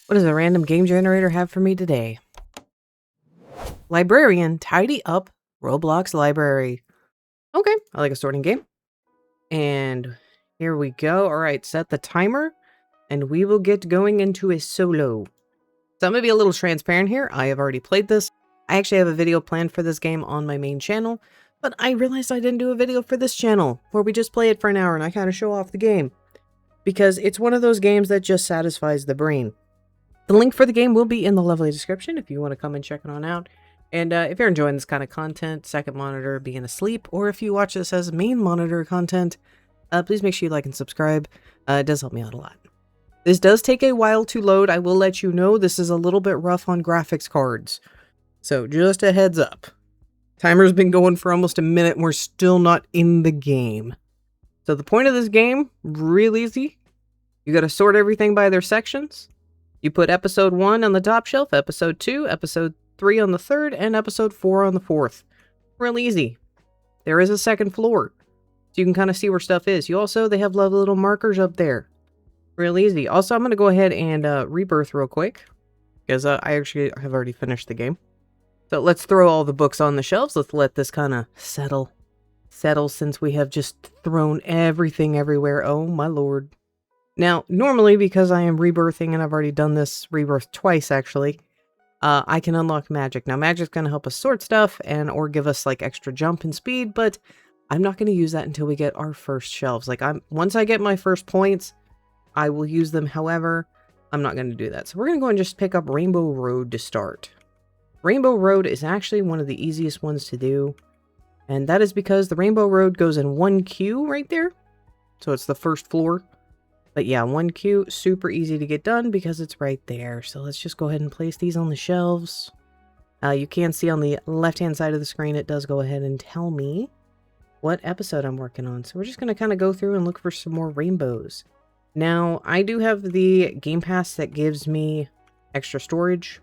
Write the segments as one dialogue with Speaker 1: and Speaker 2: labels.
Speaker 1: What does a random game generator have for me today? Librarian, tidy up Roblox library. Okay, I like a sorting game. And here we go. All right, set the timer, and we will get going into a solo. So I'm going to be a little transparent here. I have already played this. I actually have a video planned for this game on my main channel, but I realized I didn't do a video for this channel where we just play it for an hour and I kind of show off the game. Because it's one of those games that just satisfies the brain. The link for the game will be in the lovely description if you want to come and check it on out. And if you're enjoying this kind of content, second monitor being asleep, or if you watch this as main monitor content, please make sure you like and subscribe. It does help me out a lot. This does take a while to load. I will let you know this is a little bit rough on graphics cards. So just a heads up. Timer's been going for almost a minute and we're still not in the game. So the point of this game, real easy. You got to sort everything by their sections. You put episode 1 on the top shelf, episode 2, episode 3 on the third, and episode 4 on the fourth. Real easy. There is a second floor, so you can kind of see where stuff is. They have lovely little markers up there. Real easy. Also, I'm going to go ahead and rebirth real quick, because I actually have already finished the game. So let's throw all the books on the shelves. Let's let this kind of settle since we have just thrown everything everywhere. Oh my lord. Now, normally, because I am rebirthing, and I've already done this rebirth twice, actually, I can unlock magic. Now, magic's going to help us sort stuff, or give us, like, extra jump and speed, but I'm not going to use that until we get our first shelves. Like, once I get my first points, I will use them. However, I'm not going to do that. So we're going to go and just pick up Rainbow Road to start. Rainbow Road is actually one of the easiest ones to do, and that is because the Rainbow Road goes in one queue right there. So it's the first floor. But yeah, one queue, super easy to get done because it's right there. So let's just go ahead and place these on the shelves. You can see on the left-hand side of the screen, it does go ahead and tell me what episode I'm working on. So we're just going to kind of go through and look for some more rainbows. Now, I do have the Game Pass that gives me extra storage.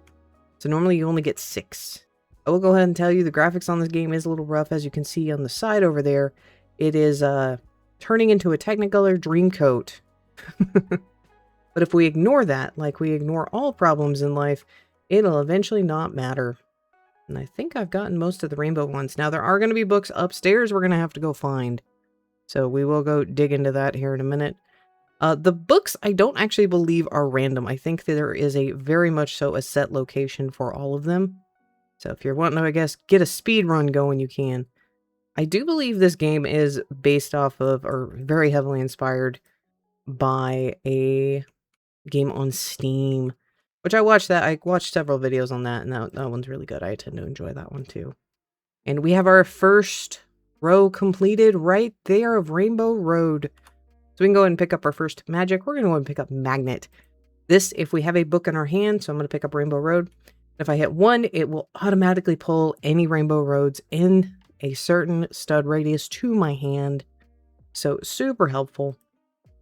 Speaker 1: So normally you only get 6. I will go ahead and tell you the graphics on this game is a little rough. As you can see on the side over there, it is turning into a Technicolor Dreamcoat. But if we ignore that, like we ignore all problems in life, it'll eventually not matter. And I think I've gotten most of the rainbow ones. Now, there are going to be books upstairs we're going to have to go find. So we will go dig into that here in a minute. The books, I don't actually believe are random. I think that there is a very much so a set location for all of them. So if you're wanting to, I guess, get a speed run going, you can. I do believe this game is based off of, or very heavily inspired by a game on Steam, which I watched several videos on that, and that one's really good. I tend to enjoy that one too. And we have our first row completed right there of Rainbow Road. So we can go ahead and pick up our first magic. We're going to go ahead and pick up Magnet. This, if we have a book in our hand, so I'm going to pick up Rainbow Road. If I hit 1, it will automatically pull any Rainbow Roads in a certain stud radius to my hand. So super helpful.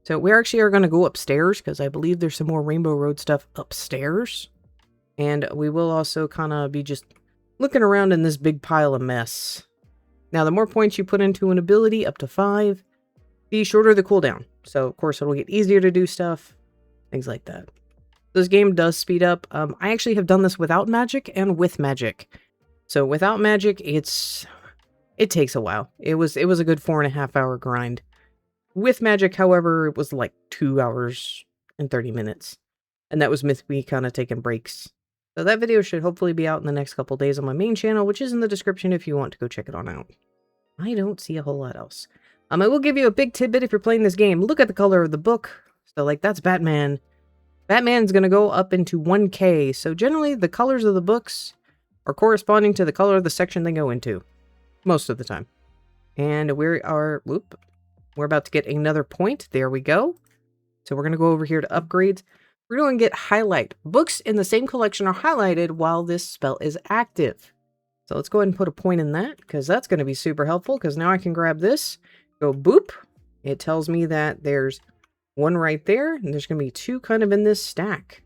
Speaker 1: So we actually are going to go upstairs because I believe there's some more Rainbow Road stuff upstairs. And we will also kind of be just looking around in this big pile of mess. Now, the more points you put into an ability, up to 5, the shorter the cooldown. So, of course, it'll get easier to do stuff, things like that. This game does speed up. I actually have done this without magic and with magic. So without magic, it takes a while. It was a good 4.5 hour grind. With magic, however, it was like 2 hours and 30 minutes. And that was with me kind of taking breaks. So that video should hopefully be out in the next couple days on my main channel, which is in the description if you want to go check it on out. I don't see a whole lot else. I will give you a big tidbit if you're playing this game. Look at the color of the book. So like that's Batman. Batman's going to go up into 1K. So generally the colors of the books are corresponding to the color of the section they go into. Most of the time. And we're about to get another point. There we go. So we're going to go over here to upgrades. We're going to get highlight. Books in the same collection are highlighted while this spell is active. So let's go ahead and put a point in that because that's going to be super helpful because now I can grab this, go boop. It tells me that there's one right there and there's going to be 2 kind of in this stack.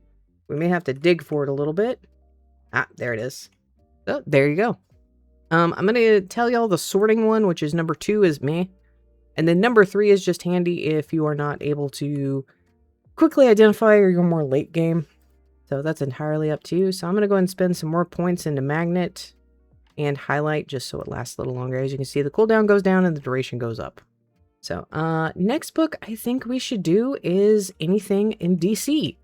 Speaker 1: We may have to dig for it a little bit. Ah, there it is. Oh, there you go. I'm going to tell y'all the sorting one, which is number 2 is meh. And then number 3 is just handy if you are not able to quickly identify or you're more late game. So that's entirely up to you. So I'm going to go ahead and spend some more points into magnet and highlight just so it lasts a little longer. As you can see, the cooldown goes down and the duration goes up. So next book I think we should do is anything in DC.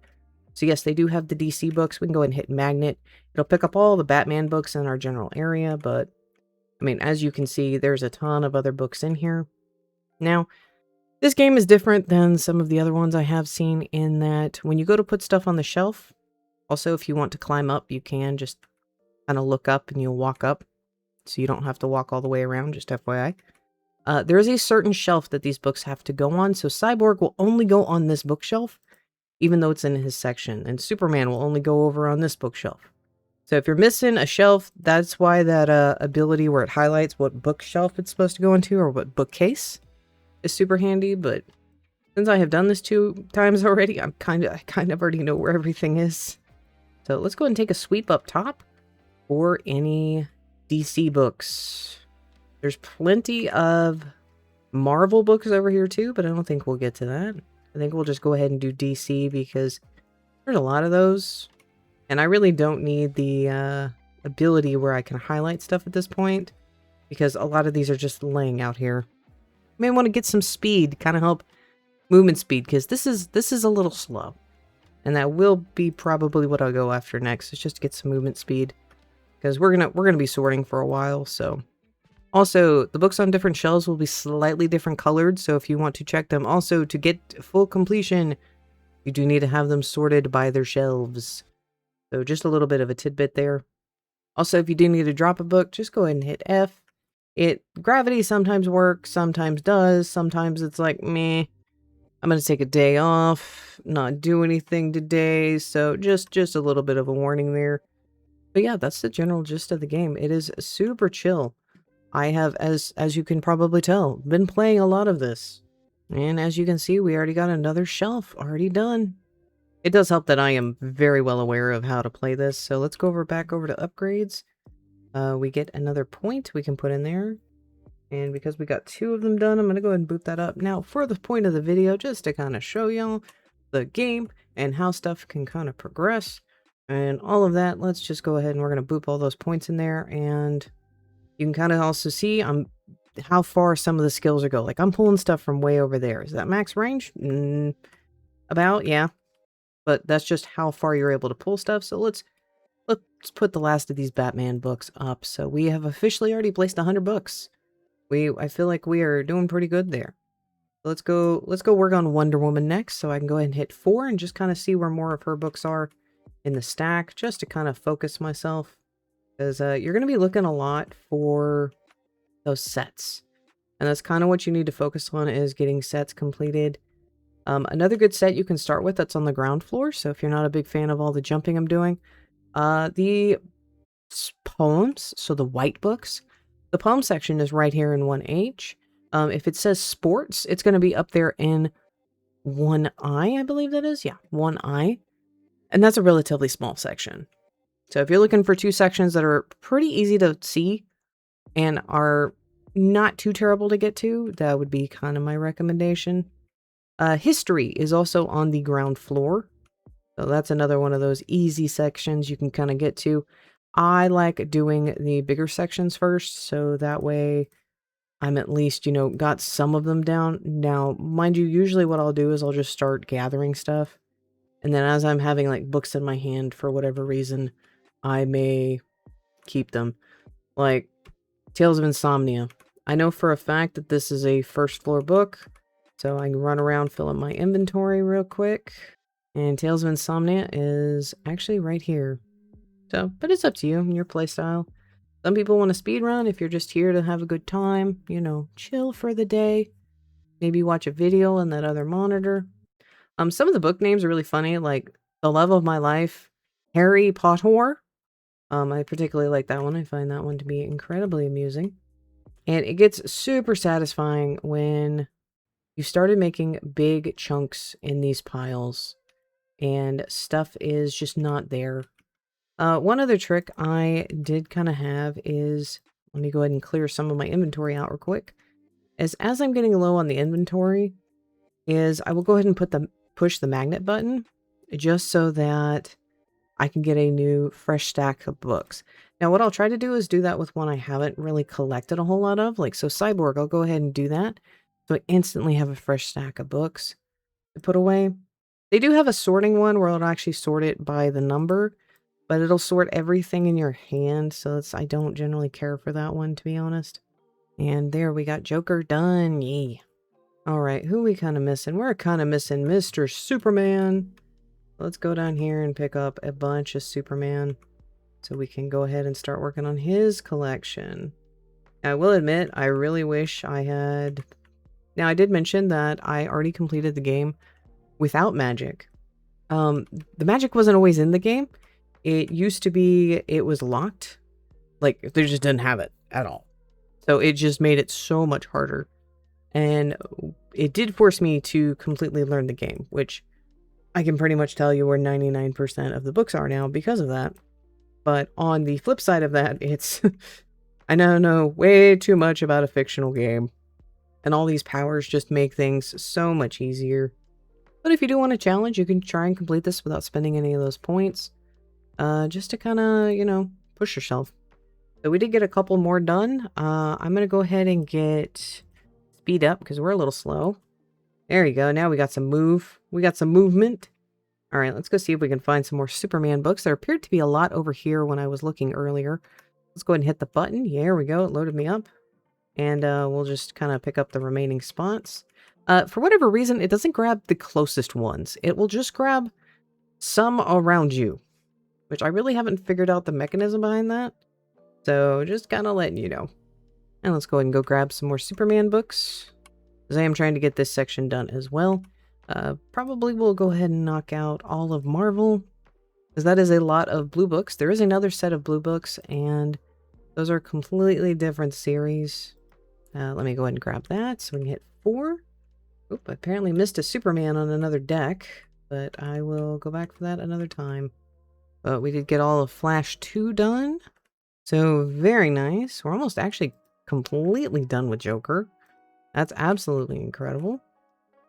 Speaker 1: So yes, they do have the DC books. We can go ahead and hit magnet. It'll pick up all the Batman books in our general area, but I mean, as you can see, there's a ton of other books in here. Now, this game is different than some of the other ones I have seen in that when you go to put stuff on the shelf, also if you want to climb up, you can just kind of look up and you'll walk up. So you don't have to walk all the way around, just FYI. There is a certain shelf that these books have to go on, so Cyborg will only go on this bookshelf, even though it's in his section, and Superman will only go over on this bookshelf. So if you're missing a shelf, that's why that ability where it highlights what bookshelf it's supposed to go into, or what bookcase, is super handy, but since I have done this 2 times already, I kind of already know where everything is. So let's go ahead and take a sweep up top for any DC books. There's plenty of Marvel books over here too, but I don't think we'll get to that. I think we'll just go ahead and do DC because there's a lot of those. And I really don't need the ability where I can highlight stuff at this point, because a lot of these are just laying out here. You may want to get some speed, kind of help movement speed, because this is a little slow. And that will be probably what I'll go after next, is just to get some movement speed. Because we're gonna be sorting for a while, so. Also, the books on different shelves will be slightly different colored, so if you want to check them. Also, to get full completion, you do need to have them sorted by their shelves. So just a little bit of a tidbit there. Also, if you do need to drop a book, just go ahead and hit F. Gravity sometimes works, sometimes does, sometimes it's like, meh, I'm going to take a day off, not do anything today, so just a little bit of a warning there. But yeah, that's the general gist of the game. It is super chill. I have, as you can probably tell, been playing a lot of this. And as you can see, we already got another shelf already done. It does help that I am very well aware of how to play this, so let's go back over to upgrades. We get another point we can put in there. And because we got 2 of them done, I'm going to go ahead and boot that up. Now, for the point of the video, just to kind of show y'all the game and how stuff can kind of progress and all of that, let's just go ahead and we're going to boop all those points in there. And you can kind of also see how far some of the skills are go. Like, I'm pulling stuff from way over there. Is that max range? About, yeah. But that's just how far you're able to pull stuff. So let's put the last of these Batman books up. So we have officially already placed 100 books. I feel like we are doing pretty good there. Let's go work on Wonder Woman next. So I can go ahead and hit 4 and just kind of see where more of her books are in the stack, just to kind of focus myself. Because you're going to be looking a lot for those sets. And that's kind of what you need to focus on, is getting sets completed. Another good set you can start with that's on the ground floor. So if you're not a big fan of all the jumping I'm doing, the poems, so the white books, the poem section is right here in 1H. If it says sports, it's going to be up there in 1I, I believe that is. Yeah, 1I. And that's a relatively small section. So if you're looking for 2 sections that are pretty easy to see and are not too terrible to get to, that would be kind of my recommendation. History is also on the ground floor. So that's another one of those easy sections you can kind of get to. I like doing the bigger sections first, so that way I'm at least, got some of them down. Now, mind you, usually what I'll do is I'll just start gathering stuff. And then as I'm having like books in my hand for whatever reason, I may keep them. Like Tales of Insomnia. I know for a fact that this is a first floor book, so I can run around, fill up my inventory real quick. And Tales of Insomnia is actually right here. So, but it's up to you and your playstyle. Some people want to speed run if you're just here to have a good time, chill for the day. Maybe watch a video on that other monitor. Some of the book names are really funny, like The Love of My Life, Harry Potter. I particularly like that one. I find that one to be incredibly amusing. And it gets super satisfying when you started making big chunks in these piles and stuff is just not there. One other trick I did kind of have is, let me go ahead and clear some of my inventory out real quick, is as I'm getting low on the inventory, is I will go ahead and push the magnet button just so that I can get a new fresh stack of books. Now, what I'll try to do is do that with one I haven't really collected a whole lot of. Like, so Cyborg, I'll go ahead and do that. So I instantly have a fresh stack of books to put away. They do have a sorting one where it'll actually sort it by the number, but it'll sort everything in your hand. So I don't generally care for that one, to be honest. And there, we got Joker done. Yay. All right, who we kind of missing? We're kind of missing Mr. Superman. Let's go down here and pick up a bunch of Superman so we can go ahead and start working on his collection. I will admit, I really wish I had... Now, I did mention that I already completed the game without magic. The magic wasn't always in the game. It used to be, it was locked. Like, they just didn't have it at all. So it just made it so much harder. And it did force me to completely learn the game, which I can pretty much tell you where 99% of the books are now because of that. But on the flip side of that, it's... I now know way too much about a fictional game. And all these powers just make things so much easier. But if you do want a challenge, you can try and complete this without spending any of those points. Just to kind of, you know, push yourself. So we did get a couple more done. I'm going to go ahead and get speed up because we're a little slow. There you go. Now we got some move. We got some movement. All right, let's go see if we can find some more Superman books. There appeared to be a lot over here when I was looking earlier. Let's go ahead and hit the button. Yeah, there we go. It loaded me up. And we'll just kind of pick up the remaining spots. For whatever reason, it doesn't grab the closest ones. It will just grab some around you, which I really haven't figured out the mechanism behind that. So just kind of letting you know. And let's go ahead and go grab some more Superman books, because I am trying to get this section done as well. Probably we'll go ahead and knock out all of Marvel, because that is a lot of blue books. There is another set of blue books, and those are completely different series. Let me go ahead and grab that so we can hit 4. Oop, I apparently missed a Superman on another deck, but I will go back for that another time. But we did get all of Flash 2 done. So very nice. We're almost actually completely done with Joker. That's absolutely incredible.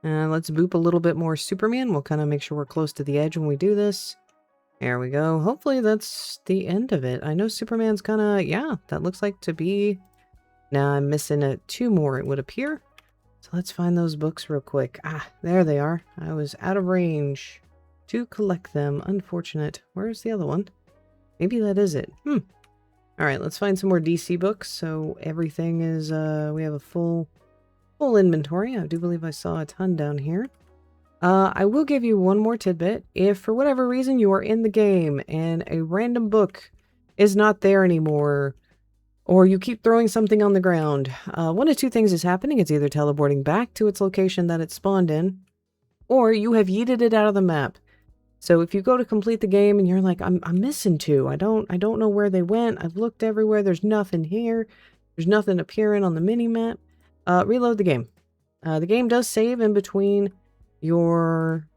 Speaker 1: Let's boop a little bit more Superman. We'll kind of make sure we're close to the edge when we do this. There we go. Hopefully that's the end of it. I know Superman's kind of, yeah, that looks like to be... Now I'm missing 2 more, it would appear. So let's find those books real quick. Ah, there they are. I was out of range to collect them. Unfortunate. Where's the other one? Maybe that is it. Alright, let's find some more DC books. So everything is, we have a full inventory. I do believe I saw a ton down here. I will give you one more tidbit. If for whatever reason you are in the game and a random book is not there anymore, or you keep throwing something on the ground, one of 2 things is happening. It's either teleporting back to its location that it spawned in, or you have yeeted it out of the map. So if you go to complete the game and you're like, I'm missing 2. I don't know where they went. I've looked everywhere. There's nothing here. There's nothing appearing on the mini-map. Reload the game. The game does save in between your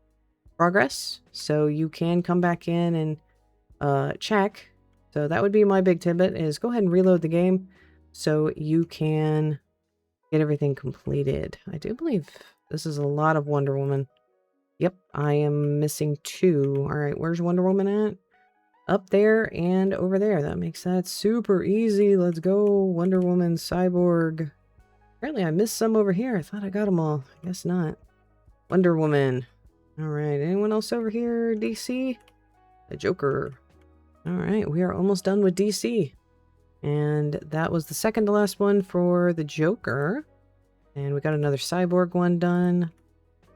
Speaker 1: progress, so you can come back in and check. So that would be my big tidbit, is go ahead and reload the game so you can get everything completed. I do believe this is a lot of Wonder Woman. Yep, I am missing 2. All right, where's Wonder Woman at? Up there and over there. That makes that super easy. Let's go, Wonder Woman, Cyborg. Apparently I missed some over here. I thought I got them all. I guess not. Wonder Woman. All right, anyone else over here? DC? The Joker. All right, we are almost done with DC. And that was the second to last one for the Joker. And we got another Cyborg one done.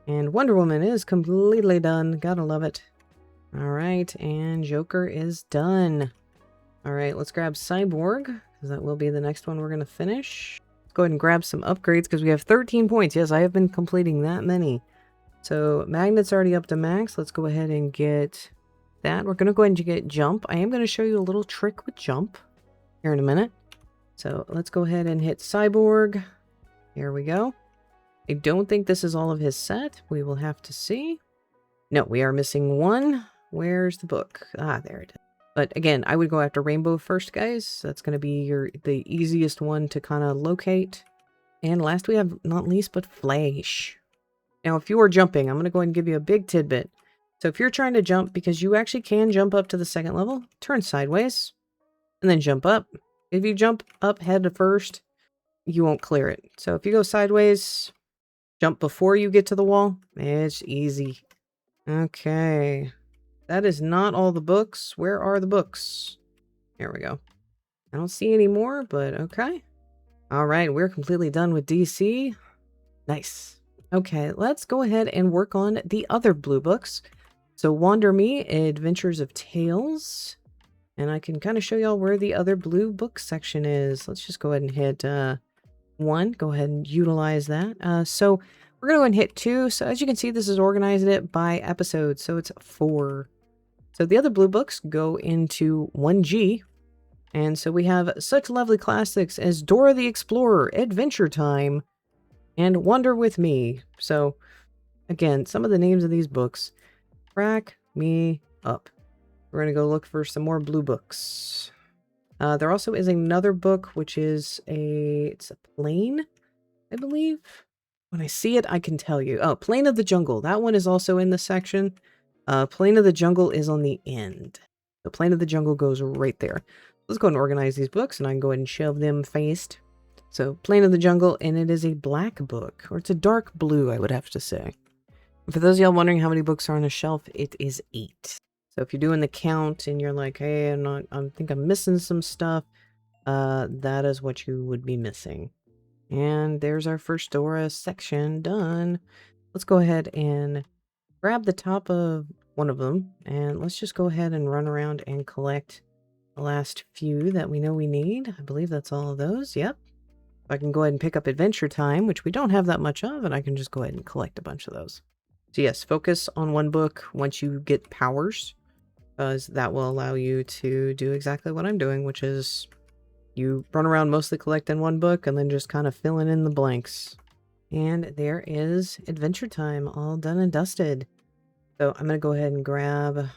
Speaker 1: And Wonder Woman is completely done. Gotta love it. All right, and Joker is done. All right, let's grab Cyborg, because that will be the next one we're going to finish. Let's go ahead and grab some upgrades, because we have 13 points. Yes, I have been completing that many. So Magnet's already up to max. Let's go ahead and get that. We're going to go ahead and get Jump. I am going to show you a little trick with Jump here in a minute. So let's go ahead and hit Cyborg. Here we go. I don't think this is all of his set. We will have to see. No, we are missing 1. Where's the book? Ah, there it is. But again, I would go after Rainbow first, guys. That's going to be the easiest one to kind of locate. And last we have, not least, but Flash. Now, if you are jumping, I'm going to go ahead and give you a big tidbit. So if you're trying to jump, because you actually can jump up to the second level, turn sideways and then jump up. If you jump up head first, you won't clear it. So if you go sideways, jump before you get to the wall, it's easy. Okay. That is not all the books. Where are the books? There we go. I don't see any more, but okay. All right, we're completely done with DC. Nice. Okay, let's go ahead and work on the other blue books. So Wander Me, Adventures of Tales. And I can kind of show y'all where the other blue book section is. Let's just go ahead and hit 1. Go ahead and utilize that. So we're going to go and hit 2. So as you can see, this is organized it by episode. So it's 4. So the other blue books go into 1G. And so we have such lovely classics as Dora the Explorer, Adventure Time, and Wander With Me. So again, some of the names of these books crack me up. We're going to go look for some more blue books. There also is another book, which is it's a plane, I believe. When I see it, I can tell you. Oh, Plane of the Jungle. That one is also in the section. Plane of the Jungle is on the end. The Plane of the Jungle goes right there. Let's go and organize these books, and I can go ahead and shelve them faced. So, Plane of the Jungle, and it is a black book. Or it's a dark blue, I would have to say. For those of y'all wondering how many books are on a shelf, it is 8. So if you're doing the count and you're like, hey, I think I'm missing some stuff, that is what you would be missing. And there's our first Dora section done. Let's go ahead and grab the top of one of them, and let's just go ahead and run around and collect the last few that we know we need. I believe that's all of those. Yep. I can go ahead and pick up Adventure Time, which we don't have that much of, and I can just go ahead and collect a bunch of those. So yes, focus on one book once you get powers, because that will allow you to do exactly what I'm doing, which is you run around mostly collecting one book and then just kind of filling in the blanks. And there is Adventure Time all done and dusted. So I'm going to go ahead and grab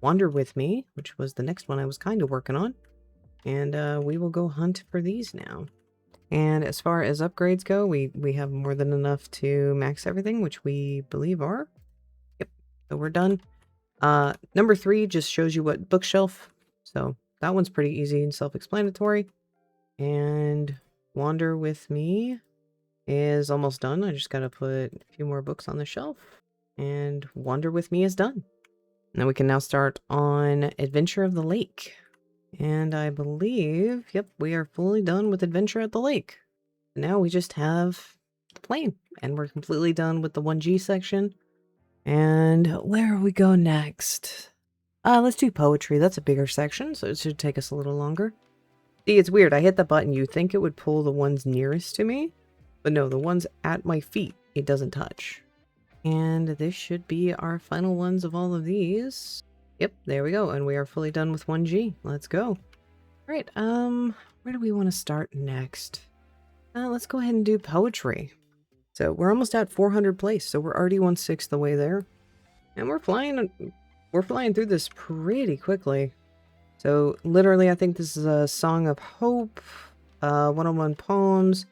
Speaker 1: Wander With Me, which was the next one I was kind of working on. And we will go hunt for these now. And as far as upgrades go, we have more than enough to max everything, which we believe are. Yep, so we're done. Number 3 just shows you what bookshelf. So that one's pretty easy and self-explanatory. And Wander With Me is almost done. I just got to put a few more books on the shelf. And Wander With Me is done. Now we can now start on Adventure of the Lake. And I believe, yep, we are fully done with Adventure at the Lake. Now we just have the plane. And we're completely done with the 1G section. And where we go next? Let's do poetry. That's a bigger section, so it should take us a little longer. See, it's weird. I hit the button. You think it would pull the ones nearest to me. But no, the ones at my feet, it doesn't touch. And this should be our final ones of all of these. Yep, there we go. And we are fully done with 1G. Let's go. All right, where do we want to start next? Let's go ahead and do poetry. So we're almost at 400 place, so we're already 1/6 the way there. And we're flying through this pretty quickly. So literally, I think this is a Song of Hope, 101 poems,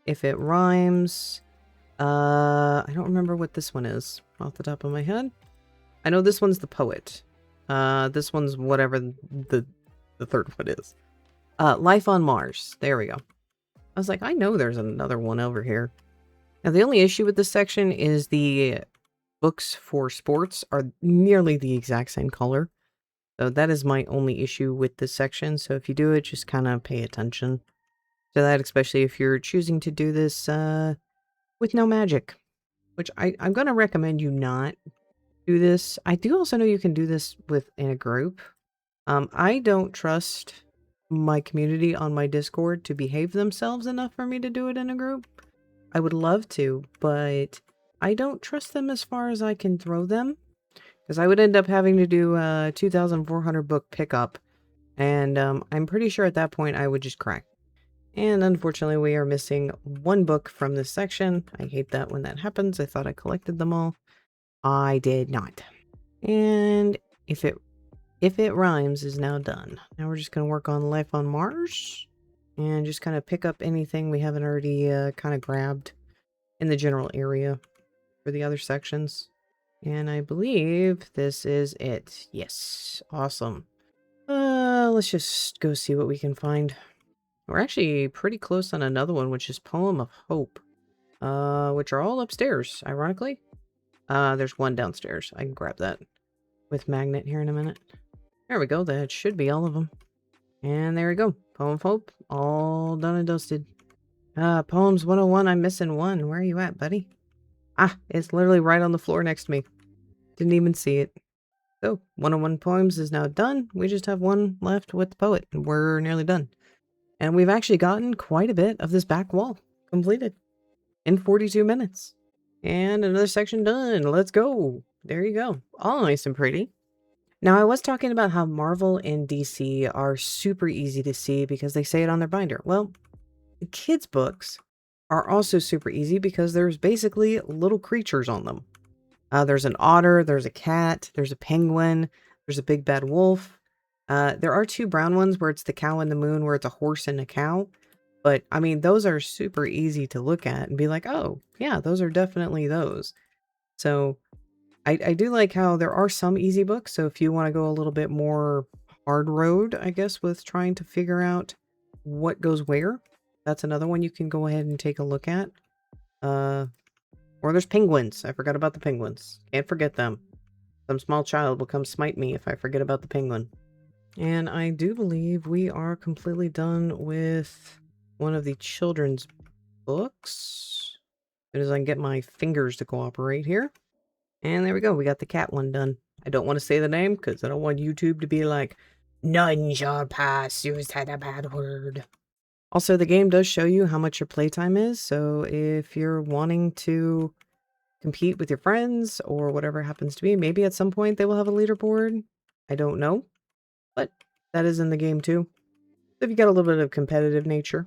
Speaker 1: If It Rhymes. I don't remember what this one is off the top of my head. I know this one's the poet. This one's whatever the third one is. Life on Mars. There we go. I was like, I know there's another one over here. Now, the only issue with this section is the books for sports are nearly the exact same color. So that is my only issue with this section. So if you do it, just kind of pay attention to that, especially if you're choosing to do this with no magic, which I'm going to recommend you not do this. I do also know you can do this in a group. I don't trust my community on my Discord to behave themselves enough for me to do it in a group. I would love to, but I don't trust them as far as I can throw them, because I would end up having to do a 2,400 book pickup, and I'm pretty sure at that point I would just crack. And unfortunately, we are missing one book from this section. I hate that when that happens. I thought I collected them all. I did not. And If It Rhymes is now done. Now we're just going to work on Life on Mars and just kind of pick up anything we haven't already kind of grabbed in the general area for the other sections. And I believe this is it. Yes. Awesome. Let's just go see what we can find. We're actually pretty close on another one, which is Poem of Hope. Which are all upstairs, ironically. There's one downstairs. I can grab that with magnet here in a minute. There we go. That should be all of them. And there we go. Poem of Hope, all done and dusted. Poems 101, I'm missing one. Where are you at, buddy? Ah, it's literally right on the floor next to me. Didn't even see it. So, 101 poems is now done. We just have one left with the poet, and we're nearly done. And we've actually gotten quite a bit of this back wall completed in 42 minutes. And another section done. Let's go. There you go. All nice and pretty. Now, I was talking about how Marvel and DC are super easy to see because they say it on their binder. Well, the kids' books are also super easy because there's basically little creatures on them. There's an otter, there's a cat, there's a penguin, there's a big bad wolf. There are two brown ones where it's the cow and the moon, where it's a horse and a cow. But, I mean, those are super easy to look at and be like, oh, yeah, those are definitely those. So, I do like how there are some easy books. So, if you want to go a little bit more hard road, I guess, with trying to figure out what goes where, that's another one you can go ahead and take a look at. Or there's penguins. I forgot about the penguins. Can't forget them. Some small child will come smite me if I forget about the penguin. And I do believe we are completely done with one of the children's books. As soon as I can get my fingers to cooperate here. And there we go. We got the cat one done. I don't want to say the name because I don't want YouTube to be like, none shall pass. You said a bad word. Also, the game does show you how much your playtime is, so if you're wanting to compete with your friends or whatever it happens to be, maybe at some point they will have a leaderboard. I don't know, but that is in the game too. So if you got a little bit of competitive nature.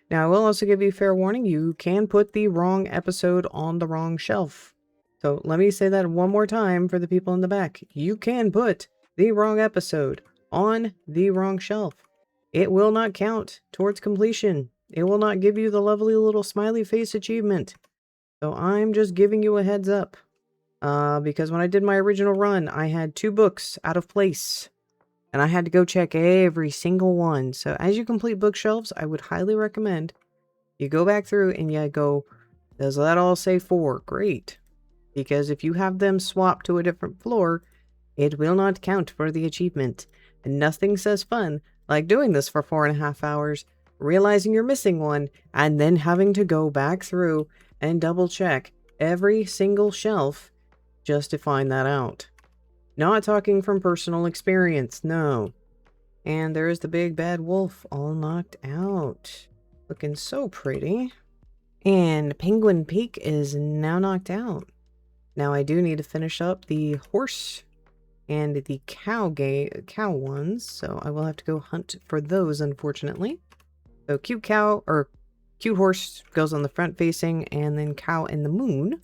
Speaker 1: Now, I will also give you fair warning, you can put the wrong episode on the wrong shelf. So let me say that one more time for the people in the back. You can put the wrong episode on the wrong shelf. It will not count towards completion. It will not give you the lovely little smiley face achievement. So I'm just giving you a heads up. Because when I did my original run, I had 2 books out of place. And I had to go check every single one. So as you complete bookshelves, I would highly recommend you go back through and you go, does that all say 4? Great. Because if you have them swapped to a different floor, it will not count for the achievement. And nothing says fun like doing this for 4.5 hours, realizing you're missing one, and then having to go back through and double check every single shelf just to find that out. Not talking from personal experience, no. And there's the big bad wolf all knocked out. Looking so pretty. And Penguin Peak is now knocked out. Now I do need to finish up the horse and the cow ones, so I will have to go hunt for those, unfortunately. So cute cow, or cute horse goes on the front facing, and then cow and the moon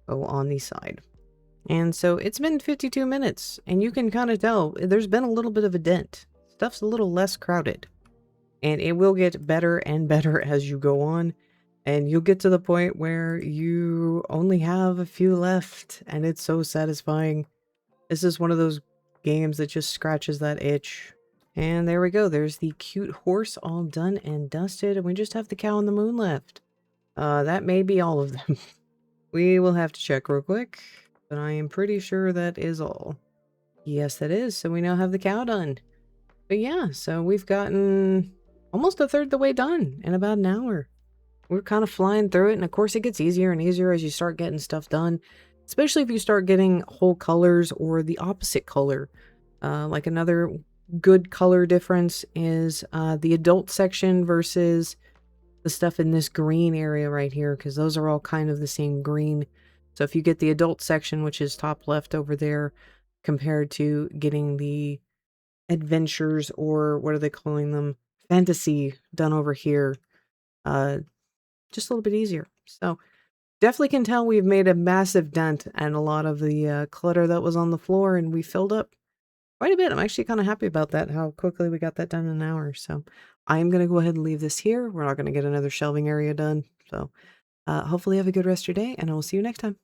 Speaker 1: go on the side. And so it's been 52 minutes, and you can kind of tell there's been a little bit of a dent. Stuff's a little less crowded. And it will get better and better as you go on. And you'll get to the point where you only have a few left, and it's so satisfying. This is one of those games that just scratches that itch. And there we go. There's the cute horse all done and dusted, and we just have the cow and the moon left. That may be all of them. We will have to check real quick, but I am pretty sure that is all. Yes, that is. So we now have the cow done. But yeah, so we've gotten almost a third the way done in about an hour. We're kind of flying through it, and of course it gets easier and easier as you start getting stuff done, especially if you start getting whole colors or the opposite color. Like another good color difference is the adult section versus the stuff in this green area right here, because those are all kind of the same green. So if you get the adult section, which is top left over there, compared to getting the adventures, or what are they calling them? Fantasy done over here. Just a little bit easier. So definitely can tell we've made a massive dent and a lot of the clutter that was on the floor, and we filled up quite a bit. I'm actually kind of happy about that, how quickly we got that done in an hour. So I'm going to go ahead and leave this here. We're not going to get another shelving area done. So hopefully you have a good rest of your day, and I will see you next time.